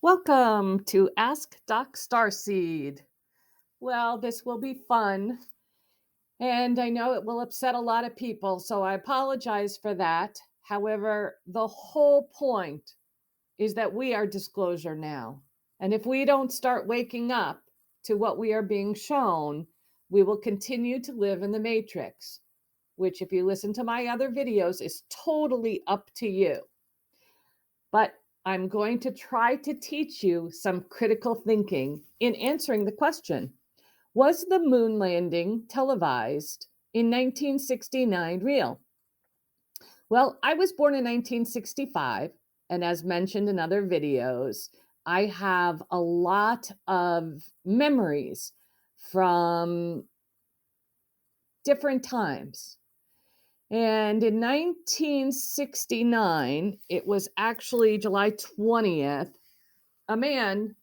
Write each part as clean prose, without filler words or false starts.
Welcome to Ask Doc Starseed. Well, this will be fun, and I know it will upset a lot of people, so I apologize for that. However, the whole point is that we are disclosure now. And if we don't start waking up to what we are being shown, we will continue to live in the matrix, which, if you listen to my other videos, is totally up to you. But I'm going to try to teach you some critical thinking in answering the question: was the moon landing televised in 1969 real? Well, I was born in 1965, and as mentioned in other videos, I have a lot of memories from different times. And in 1969, it was actually July 20th, a man,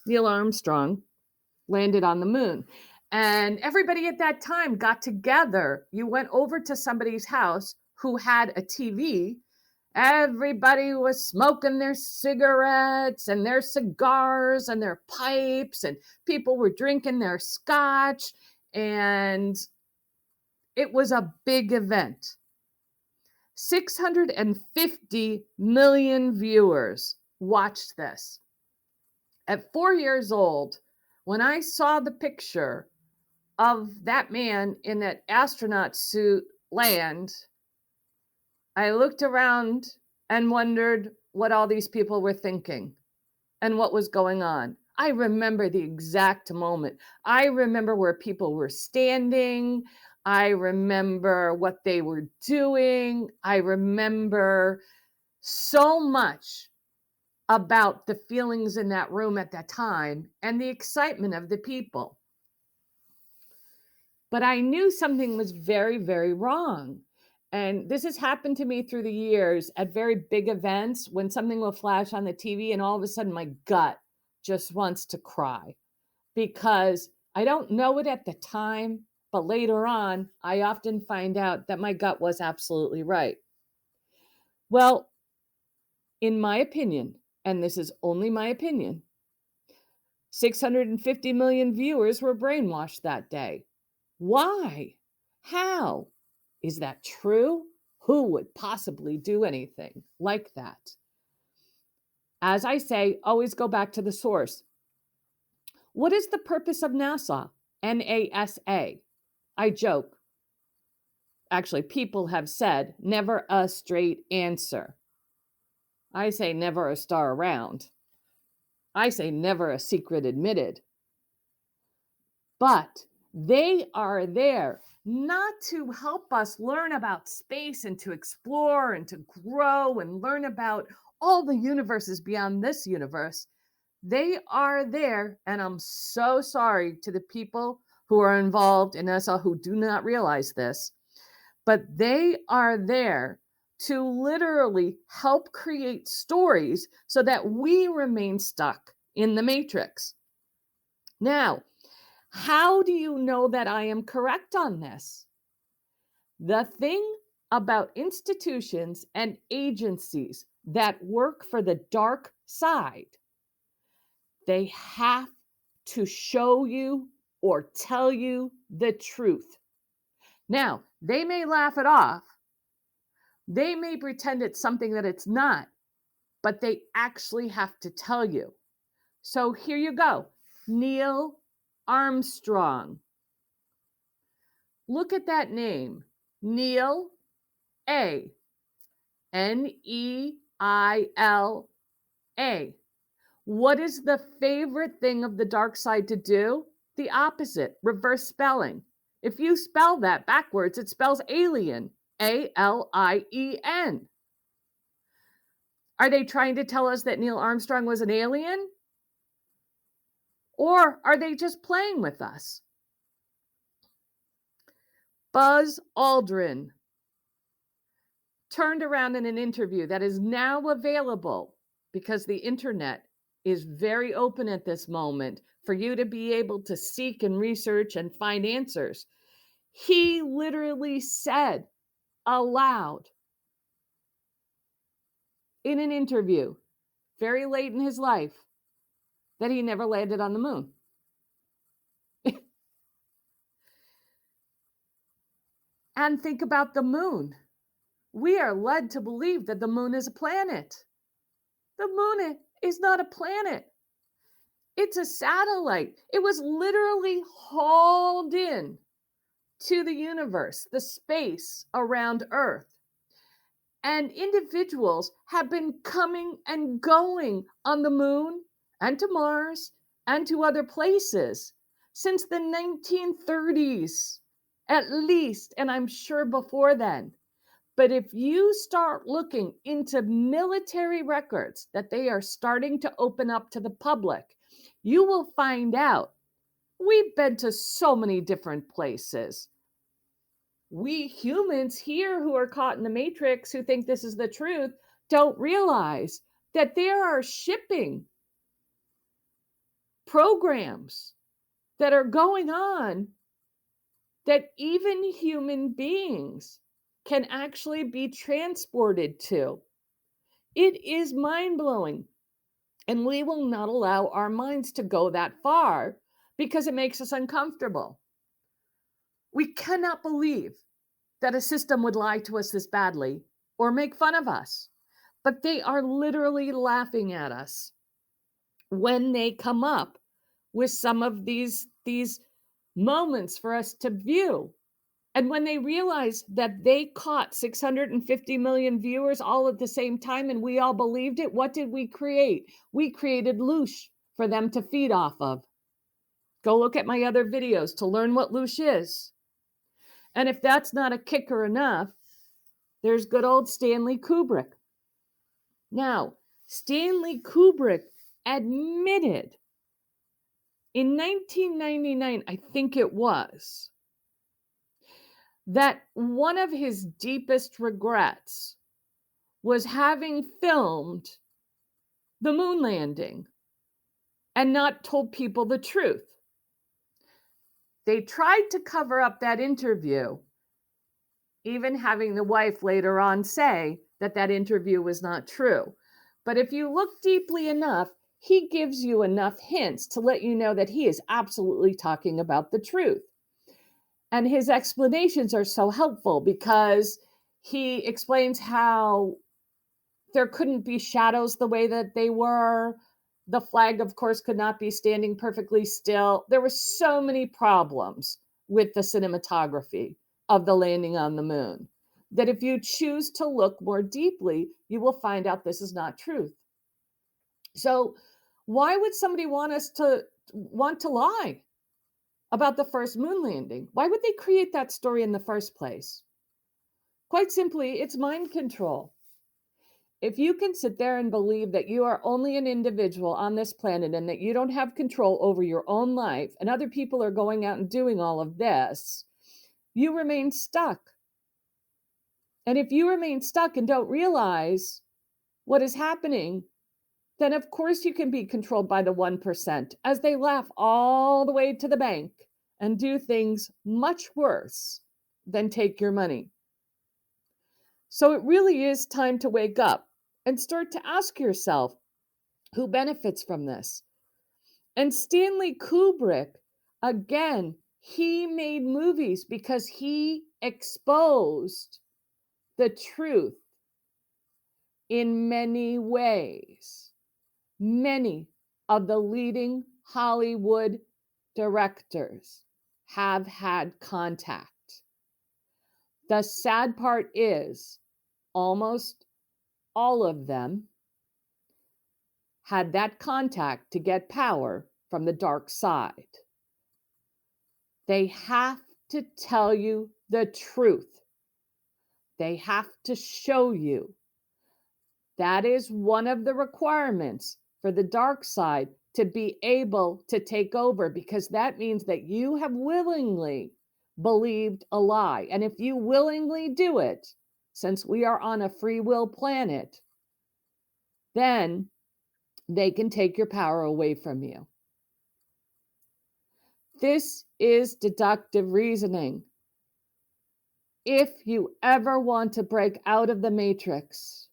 Neil Armstrong, landed on the moon. And everybody at that time got together. You went over to somebody's house who had a TV. Everybody was smoking their cigarettes and their cigars and their pipes, and people were drinking their scotch. And it was a big event. 650 million viewers watched this. At 4 years old, when I saw the picture of that man in that astronaut suit land, I looked around and wondered what all these people were thinking and what was going on. I remember the exact moment. I remember where people were standing. I remember what they were doing. I remember so much about the feelings in that room at that time and the excitement of the people. But I knew something was very, very wrong. And this has happened to me through the years at very big events when something will flash on the TV and all of a sudden my gut just wants to cry because I don't know it at the time, but later on, I often find out that my gut was absolutely right. Well, in my opinion, and this is only my opinion, 650 million viewers were brainwashed that day. Why? How? Is that true? Who would possibly do anything like that? As I say, always go back to the source. What is the purpose of NASA? NASA. I joke. Actually, people have said never a straight answer. I say never a star around. I say never a secret admitted. But they are there not to help us learn about space and to explore and to grow and learn about all the universes beyond this universe. They are there, and I'm so sorry to the people who are involved in NASA who do not realize this, but they are there to literally help create stories so that we remain stuck in the matrix. Now, how do you know that I am correct on this? The thing about institutions and agencies that work for the dark side, they have to show you or tell you the truth. Now, they may laugh it off. They may pretend it's something that it's not, but they actually have to tell you. So here you go. Neil Armstrong. Look at that name. Neil A. Neila. What is the favorite thing of the dark side to do? The opposite, reverse spelling. If you spell that backwards, it spells alien. Alien. Are they trying to tell us that Neil Armstrong was an alien? Or are they just playing with us? Buzz Aldrin turned around in an interview that is now available because the internet is very open at this moment for you to be able to seek and research and find answers. He literally said aloud in an interview very late in his life that he never landed on the moon. And think about the moon. We are led to believe that the moon is a planet. The moon is not a planet. It's a satellite. It was literally hauled in to the universe, the space around Earth. And individuals have been coming and going on the moon and to Mars and to other places since the 1930s, at least, and I'm sure before then. But if you start looking into military records that they are starting to open up to the public, you will find out we've been to so many different places. We humans here who are caught in the matrix, who think this is the truth, don't realize that there are shipping programs that are going on that even human beings can actually be transported to. It is mind-blowing. And we will not allow our minds to go that far because it makes us uncomfortable. We cannot believe that a system would lie to us this badly or make fun of us. But they are literally laughing at us when they come up with some of these moments for us to view. And when they realized that they caught 650 million viewers all at the same time and we all believed it, what did we create? We created Loosh for them to feed off of. Go look at my other videos to learn what Loosh is. And if that's not a kicker enough, there's good old Stanley Kubrick. Now, Stanley Kubrick admitted in 1999, I think it was, that one of his deepest regrets was having filmed the moon landing and not told people the truth. They tried to cover up that interview, even having the wife later on say that that interview was not true. But if you look deeply enough, he gives you enough hints to let you know that he is absolutely talking about the truth. And his explanations are so helpful because he explains how there couldn't be shadows the way that they were. The flag, of course, could not be standing perfectly still. There were so many problems with the cinematography of the landing on the moon that if you choose to look more deeply, you will find out this is not truth. So why would somebody want to lie about the first moon landing? Why would they create that story in the first place? Quite simply, it's mind control. If you can sit there and believe that you are only an individual on this planet and that you don't have control over your own life and other people are going out and doing all of this, you remain stuck. And if you remain stuck and don't realize what is happening, then of course you can be controlled by the 1% as they laugh all the way to the bank and do things much worse than take your money. So it really is time to wake up and start to ask yourself, who benefits from this? And Stanley Kubrick, again, he made movies because he exposed the truth in many ways. Many of the leading Hollywood directors have had contact. The sad part is almost all of them had that contact to get power from the dark side. They have to tell you the truth. They have to show you. That is one of the requirements for the dark side to be able to take over, because that means that you have willingly believed a lie. And if you willingly do it, since we are on a free will planet, then they can take your power away from you. This is deductive reasoning. If you ever want to break out of the matrix,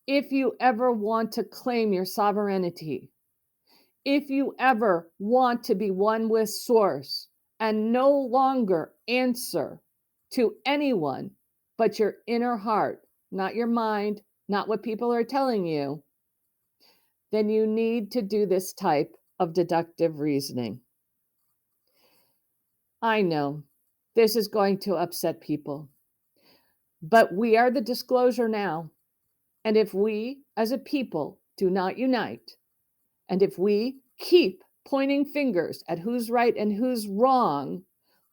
If you ever want to claim your sovereignty, if you ever want to be one with Source and no longer answer to anyone but your inner heart, not your mind, not what people are telling you, then you need to do this type of deductive reasoning. I know this is going to upset people, but we are the disclosure now. And if we as a people do not unite, and if we keep pointing fingers at who's right and who's wrong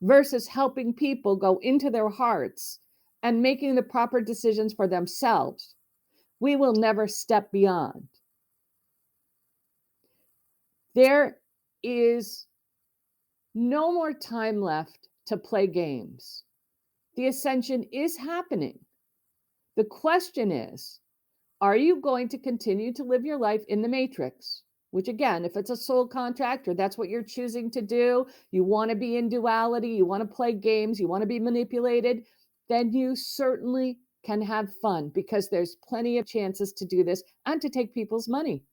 versus helping people go into their hearts and making the proper decisions for themselves, we will never step beyond. There is no more time left to play games. The ascension is happening. The question is, are you going to continue to live your life in the matrix? Which again, if it's a soul contract or that's what you're choosing to do, you want to be in duality, you want to play games, you want to be manipulated, then you certainly can have fun because there's plenty of chances to do this and to take people's money.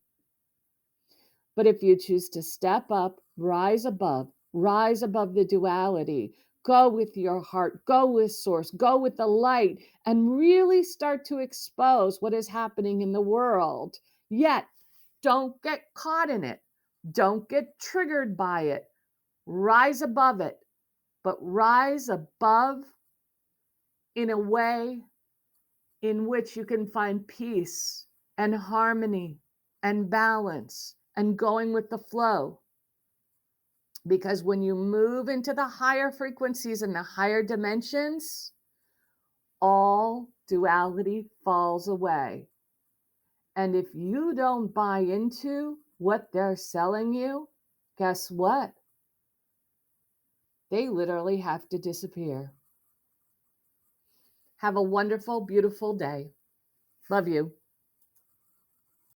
But if you choose to step up, rise above the duality, go with your heart, go with Source, go with the light, and really start to expose what is happening in the world. Yet, don't get caught in it. Don't get triggered by it. Rise above it, but rise above in a way in which you can find peace and harmony and balance and going with the flow. Because when you move into the higher frequencies and the higher dimensions, all duality falls away. And if you don't buy into what they're selling you, guess what? They literally have to disappear. Have a wonderful, beautiful day. Love you.